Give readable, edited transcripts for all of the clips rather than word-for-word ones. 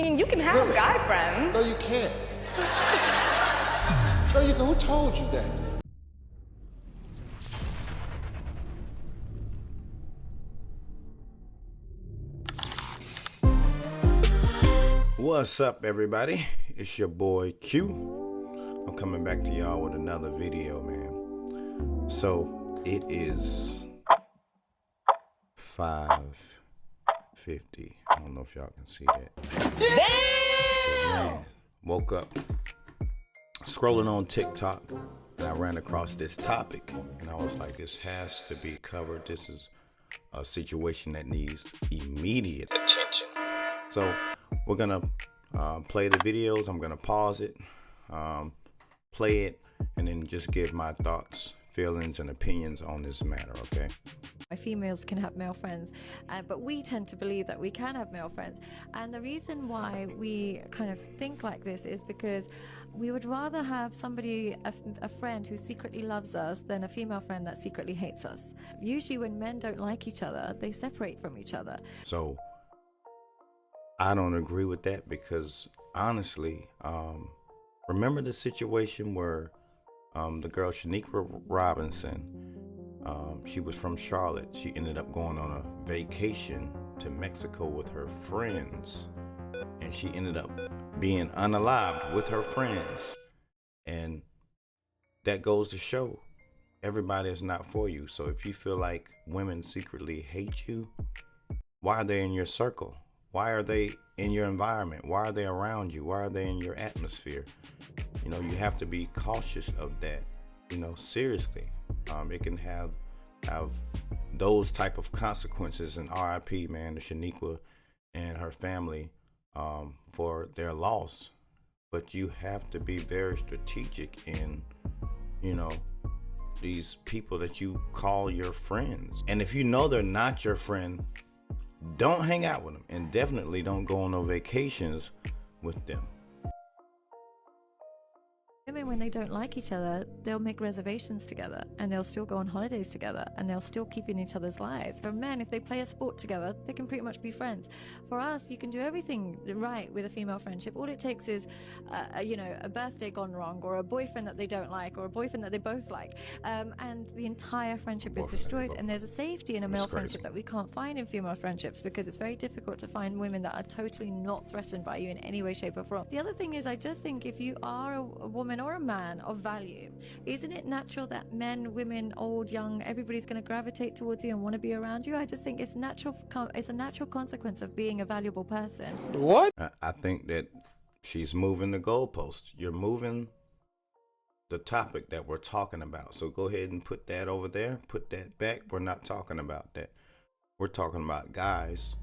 mean, you can have Really? guy friends. No, you can't. No, you can. Who told you that? What's up, everybody? It's your boy Q. I'm coming back to y'all with another video, man. So it is 5:50. I don't know if y'all can see that. Damn! Man, woke up scrolling on TikTok and I ran across this topic and I was like, this has to be covered. This is a situation that needs immediate attention. So we're gonna play the videos. I'm gonna pause it, play it, and then just give my thoughts, feelings, and opinions on this matter, okay? Females can have male friends, but we tend to believe that we can have male friends. And the reason why we kind of think like this is because we would rather have somebody, a friend who secretly loves us, than a female friend that secretly hates us. Usually when men don't like each other, they separate from each other. So I don't agree with that because honestly, remember the situation where the girl Shaniqua Robinson, she was from Charlotte. She ended up going on a vacation to Mexico with her friends, and she ended up being unalived with her friends. And that goes to show everybody is not for you. So if you feel like women secretly hate you, why are they in your circle? Why are they in your environment? Why are they around you? Why are they in your atmosphere? You know, you have to be cautious of that, you know, seriously. It can have those type of consequences, and RIP, man, to Shaniqua and her family for their loss. But you have to be very strategic in, you know, these people that you call your friends. And if you know they're not your friend, don't hang out with them, and definitely don't go on no vacations with them. Women, when they don't like each other, they'll make reservations together and they'll still go on holidays together and they'll still keep in each other's lives. For men, if they play a sport together, they can pretty much be friends. For us, you can do everything right with a female friendship. All it takes is, you know, a birthday gone wrong, or a boyfriend that they don't like, or a boyfriend that they both like, and the entire friendship is destroyed. And there's a safety in a male friendship that we can't find in female friendships, because it's very difficult to find women that are totally not threatened by you in any way, shape, or form. The other thing is, I just think if you are a woman or a man of value, isn't it natural that men, women, old, young, everybody's going to gravitate towards you and want to be around you? I just think it's natural. It's a natural consequence of being a valuable person. What? I think that she's moving the goalpost. You're moving the topic that we're talking about. So go ahead and put that over there. Put that back. We're not talking about that. We're talking about guys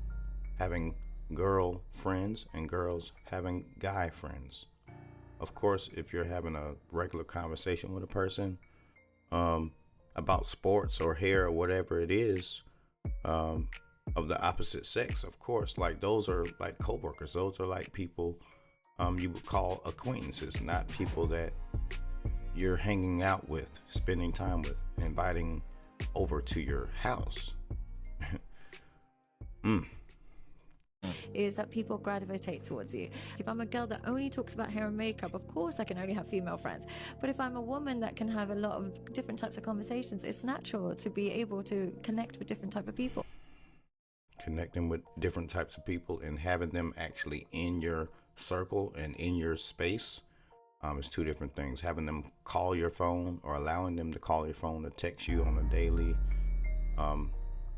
having girl friends and girls having guy friends. Of course, if you're having a regular conversation with a person about sports or hair or whatever it is, of the opposite sex, of course, like those are like coworkers. Those are like people you would call acquaintances, not people that you're hanging out with, spending time with, inviting over to your house. Is that people gravitate towards you. If I'm a girl that only talks about hair and makeup, of course I can only have female friends. But if I'm a woman that can have a lot of different types of conversations, it's natural to be able to connect with different types of people. Connecting with different types of people and having them actually in your circle and in your space is two different things. Having them call your phone or allowing them to call your phone or text you on a daily,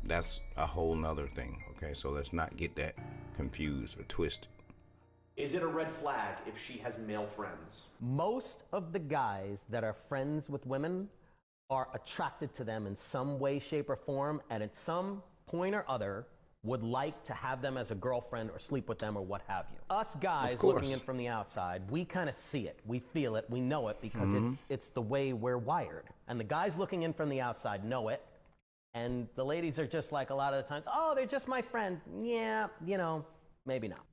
that's a whole nother thing. Okay, so let's not get that confused or twisted. Is it a red flag if she has male friends? Most of the guys that are friends with women are attracted to them in some way, shape, or form, and at some point or other would like to have them as a girlfriend or sleep with them or what have you. Us guys looking in from the outside, we kind of see it, we feel it, we know it, because it's the way we're wired. And the guys looking in from the outside know it, and the ladies are just like, a lot of the times, oh, they're just my friend. Yeah, you know, maybe not.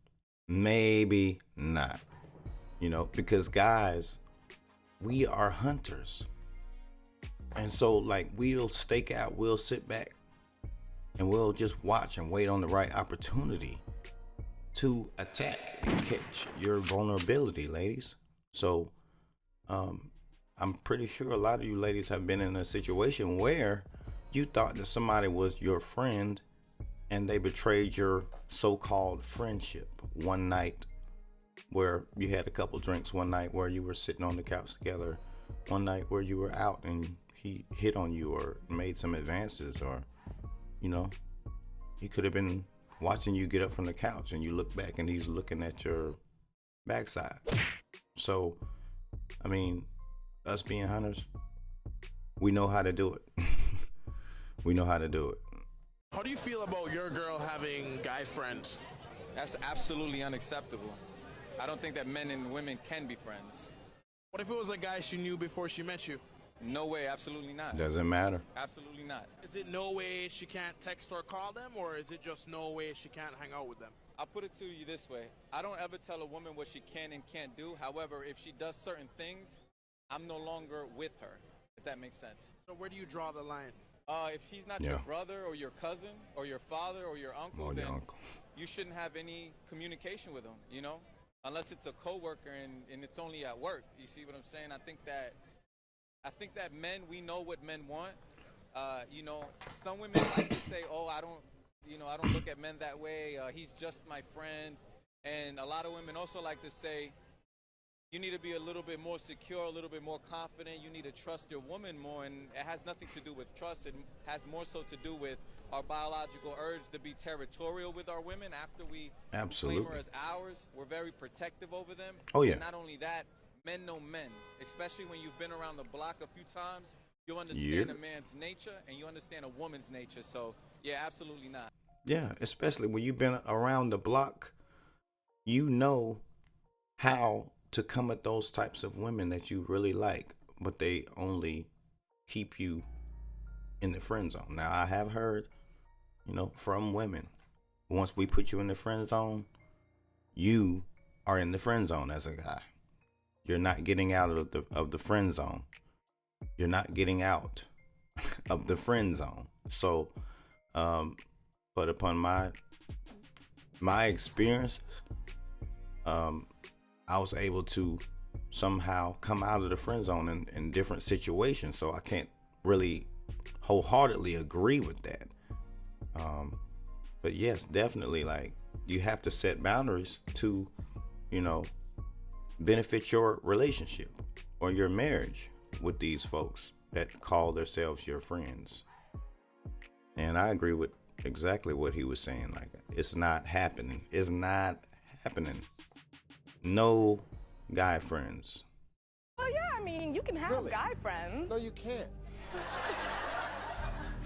Maybe not. You know, because guys, we are hunters. And so, like, we'll stake out, we'll sit back, and we'll just watch and wait on the right opportunity to attack and catch your vulnerability, ladies. So, I'm pretty sure a lot of you ladies have been in a situation where you thought that somebody was your friend and they betrayed your so-called friendship one night, where you had a couple drinks one night, where you were sitting on the couch together one night, where you were out and he hit on you or made some advances, or he could have been watching you get up from the couch and you look back and he's looking at your backside. So, I mean, us being hunters, we know how to do it. We know how to do it. How do you feel about your girl having guy friends? That's absolutely unacceptable. I don't think that men and women can be friends. What if it was a guy she knew before she met you? No way, absolutely not. Doesn't matter. Absolutely not. Is it no way she can't text or call them, or is it just no way she can't hang out with them? I'll put it to you this way. I don't ever tell a woman what she can and can't do. However, if she does certain things, I'm no longer with her, if that makes sense. So where do you draw the line? If he's not your brother or your cousin or your father or your uncle, then you shouldn't have any communication with him, unless it's a coworker and it's only at work. You see what I'm saying? I think that men, we know what men want. Some women like to say, "Oh, I don't look at men that way. He's just my friend." And a lot of women also like to say, you need to be a little bit more secure, a little bit more confident. You need to trust your woman more, and it has nothing to do with trust. It has more so to do with our biological urge to be territorial with our women after we claim her as ours. We're very protective over them. Oh, yeah. And not only that, men know men, especially when you've been around the block a few times. You understand a man's nature, and you understand a woman's nature. So, yeah, absolutely not. Yeah, especially when you've been around the block, you know how to come at those types of women that you really like, but they only keep you in the friend zone. Now, I have heard, from women, once we put you in the friend zone, you are in the friend zone as a guy. You're not getting out of the friend zone. You're not getting out of the friend zone. So, but upon my experiences, I was able to somehow come out of the friend zone in different situations. So I can't really wholeheartedly agree with that. But yes, definitely, like, you have to set boundaries to, benefit your relationship or your marriage with these folks that call themselves your friends. And I agree with exactly what he was saying. Like, it's not happening. It's not happening. No guy friends. Well, yeah, I mean, you can have guy friends. No, you can't.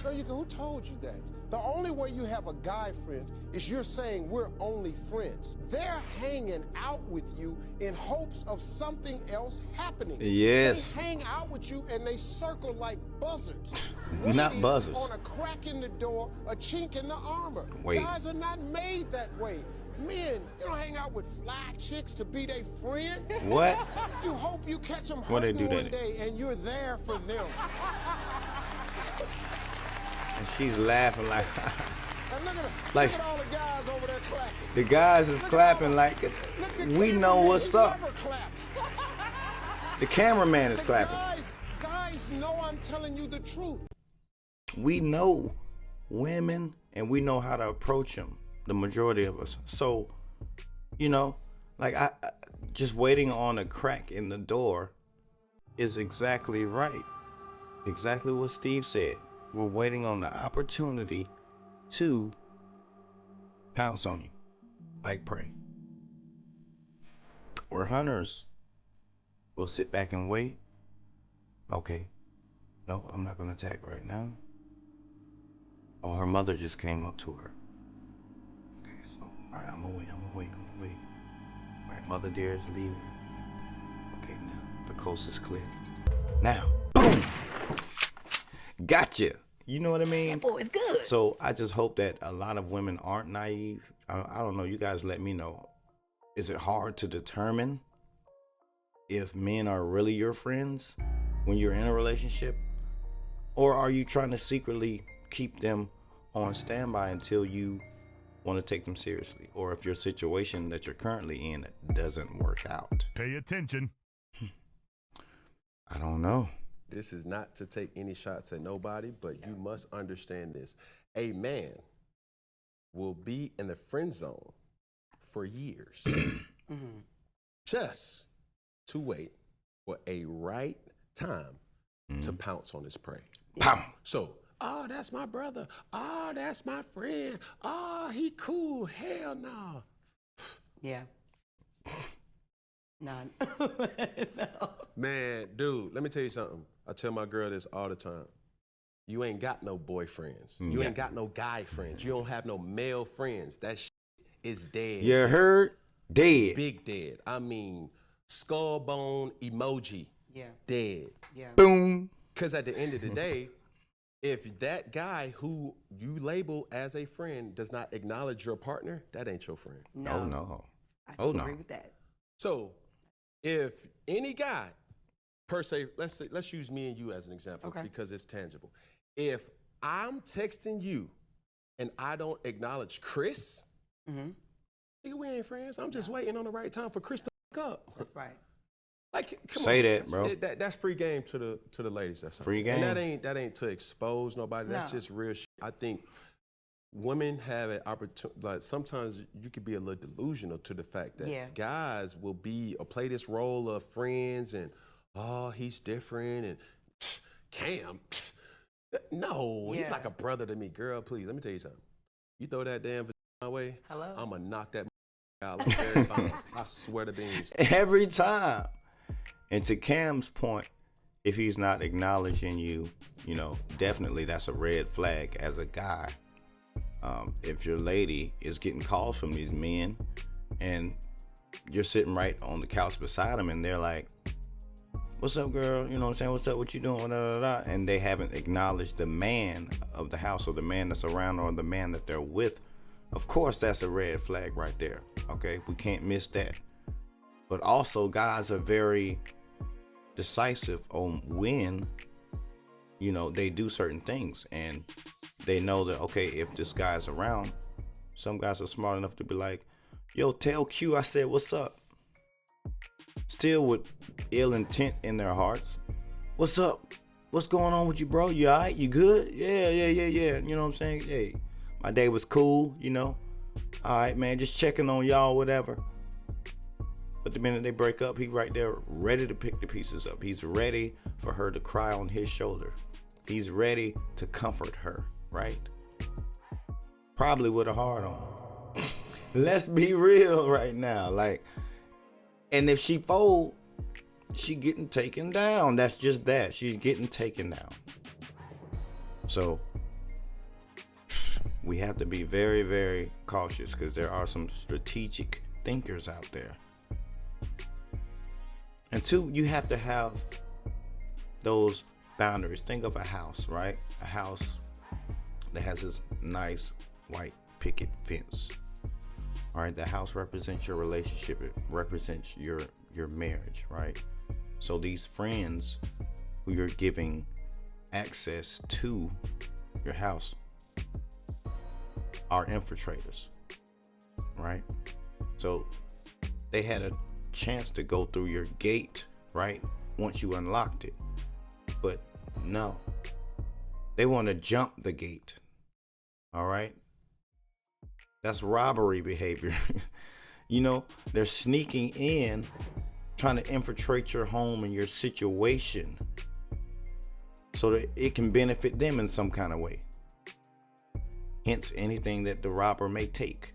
No, you can. Who told you that? The only way you have a guy friend is you're saying we're only friends. They're hanging out with you in hopes of something else happening. Yes. They hang out with you and they circle like buzzards. Not buzzards. On a crack in the door, a chink in the armor. Wait. Guys are not made that way. Men, you don't hang out with fly chicks to be their friend. What? You hope you catch them What they hurting do one that? day and you're there for them. And she's laughing like, And look like, at all the guys over there clapping. the guys is clapping like, we know what's up. Never claps. The cameraman is clapping. Guys know I'm telling you the truth. We know women and we know how to approach them, the majority of us. So, like, I just waiting on a crack in the door is exactly right. Exactly what Steve said. We're waiting on the opportunity to pounce on you like prey. We're hunters. We'll sit back and wait. Okay. No, I'm not gonna attack right now. Oh, her mother just came up to her. Okay, so, all right, I'm gonna wait. All right, mother dear is leaving. Okay, now, the coast is clear. Now, boom! Gotcha! You know what I mean? That boy is good. So, I just hope that a lot of women aren't naive. I don't know, you guys let me know. Is it hard to determine if men are really your friends when you're in a relationship? Or are you trying to secretly keep them on standby until you want to take them seriously, or if your situation that you're currently in doesn't work out. Pay attention. I don't know. This is not to take any shots at nobody, but you must understand this. A man will be in the friend zone for years just to wait for a right time to pounce on his prey. Pow. So, oh, that's my brother. Oh, that's my friend. Oh, he cool. Hell no. Yeah. None. No. Man, dude, let me tell you something. I tell my girl this all the time. You ain't got no boyfriends. You ain't got no guy friends. You don't have no male friends. That shit is dead. You heard? Dead. Big dead. I mean, skull bone emoji. Yeah. Dead. Yeah. Boom. Because at the end of the day, if that guy who you label as a friend does not acknowledge your partner, that ain't your friend. No. Oh, no. I agree with that. So, if any guy, per se, let's use me and you as an example because it's tangible. If I'm texting you and I don't acknowledge Chris, nigga, we ain't friends. I'm just waiting on the right time for Chris to fuck up. That's right. Like, come Say on. that, bro. That's free game to the ladies. That's free game. And that ain't to expose nobody. That's just real shit. I think women have an opportunity. Like sometimes you could be a little delusional to the fact that guys will be or play this role of friends and he's different and Cam. No, he's like a brother to me. Girl, please, let me tell you something. You throw that damn my way, I'm gonna knock that out like Barry Bonds. I swear to beans. Every time. And to Cam's point, if he's not acknowledging you, you know, definitely that's a red flag as a guy. If your lady is getting calls from these men and you're sitting right on the couch beside them and they're like, what's up, girl? You know what I'm saying? What's up? What you doing? And they haven't acknowledged the man of the house or the man that's around or the man that they're with. Of course, that's a red flag right there. Okay, we can't miss that. But also, guys are very decisive on when, you know, they do certain things. And they know that, okay, if this guy's around, some guys are smart enough to be like, yo, tell Q I said, what's up? Still with ill intent in their hearts. What's up? What's going on with you, bro? You all right? You good? Yeah. You know what I'm saying? Hey, my day was cool, you know? All right, man, just checking on y'all, whatever. But the minute they break up, he right there ready to pick the pieces up. He's ready for her to cry on his shoulder. He's ready to comfort her, right? Probably with a heart on. Let's be real right now. Like, and if she fold, she getting taken down. That's just that. She's getting taken down. So we have to be very, very cautious because there are some strategic thinkers out there. And two, you have to have those boundaries. Think of a house, right? A house that has this nice white picket fence. All right, the house represents your relationship. It represents your marriage, right? So these friends who you're giving access to your house are infiltrators, right? So they had a chance to go through your gate, right? Once you unlocked it. But no, they want to jump the gate. All right. That's robbery behavior. You know, they're sneaking in, trying to infiltrate your home and your situation so that it can benefit them in some kind of way. Hence, anything that the robber may take,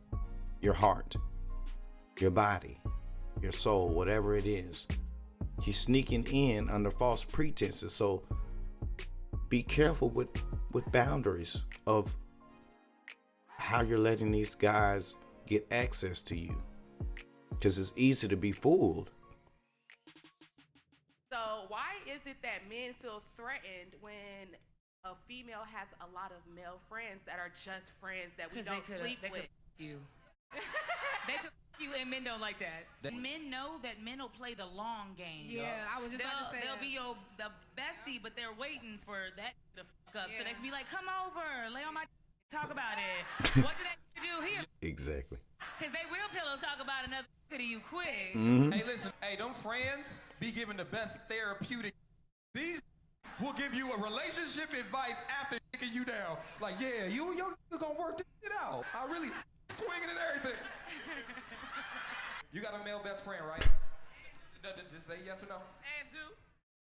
your heart, your body, your soul, whatever it is. He's sneaking in under false pretenses. So be careful with boundaries of how you're letting these guys get access to you, because it's easy to be fooled. So why is it that men feel threatened when a female has a lot of male friends that are just friends that we don't sleep with? You. They could you, and men don't like that. Men know that men will play the long game. Yeah, I was just about to say they'll that. be the bestie, but they're waiting for that to fuck up. So they can be like, come over, lay on my talk about it. What did that Exactly. Because they will pillow talk about another to you quick. Hey, listen, hey, them friends be giving the best therapeutic. These will give you a relationship advice after kicking you down. Like, yeah, you and your nigga gonna work this shit out. I really swinging and everything. You got a male best friend, right? Just say yes or no. And do.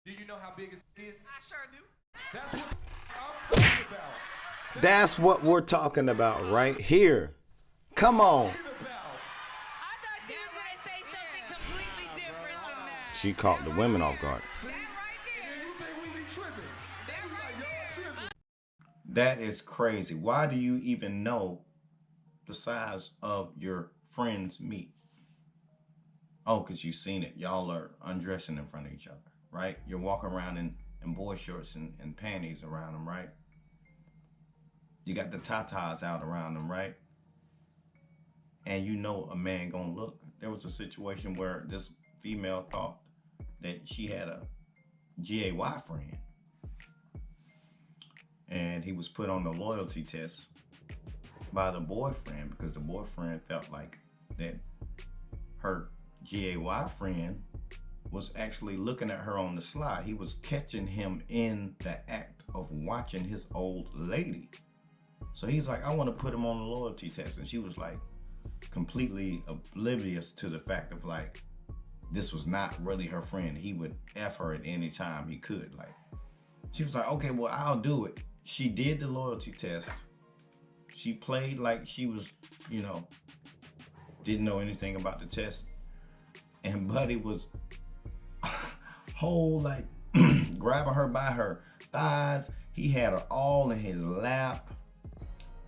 Do you know how big his dick is? I sure do. That's what I'm talking about. That's what we're talking about right here. Come on. I thought she was going to say something completely different than that. She caught the women off guard. That is crazy. Why do you even know the size of your friend's meat? Oh, because you've seen it. Y'all are undressing in front of each other, right? You're walking around in boy shorts and panties around them, right? You got the tatas out around them, right? And you know a man gonna look. There was a situation where this female thought that she had a GAY friend. And he was put on the loyalty test by the boyfriend because the boyfriend felt like that her GAY friend was actually looking at her on the sly. He was catching him in the act of watching his old lady. So he's like, I want to put him on the loyalty test. And she was like completely oblivious to the fact of like, this was not really her friend. He would F her at any time he could. Like, she was like, okay, well, I'll do it. She did the loyalty test. She played like she was, you know, didn't know anything about the test. And Buddy was whole like grabbing her by her thighs. He had her all in his lap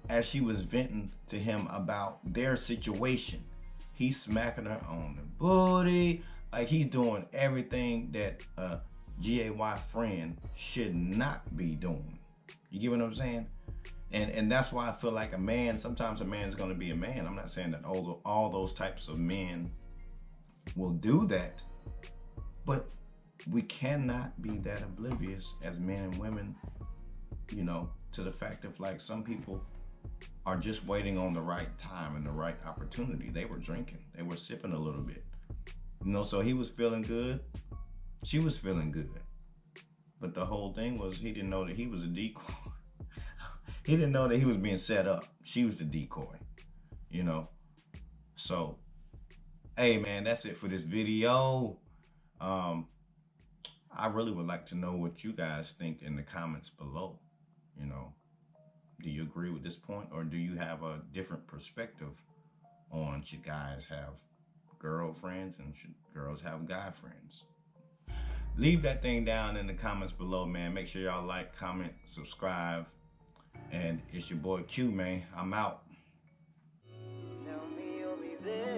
as she was venting to him about their situation. He's smacking her on the booty. Like he's doing everything that a GAY friend should not be doing. You get what I'm saying? And that's why I feel like a man, sometimes a man is gonna be a man. I'm not saying that all those types of men will do that, but we cannot be that oblivious as men and women, you know, to the fact of like some people are just waiting on the right time and the right opportunity. They were drinking, they were sipping a little bit. You know, so he was feeling good, she was feeling good. But the whole thing was he didn't know that he was a decoy. He didn't know that he was being set up. She was the decoy, you know? So, hey man, that's it for this video. I really would like to know what you guys think in the comments below. You know, do you agree with this point or do you have a different perspective on should guys have girlfriends and should girls have guy friends? Leave that thing down in the comments below, man. Make sure y'all like, comment, subscribe. And it's your boy Q, man. I'm out. Tell me you'll be there.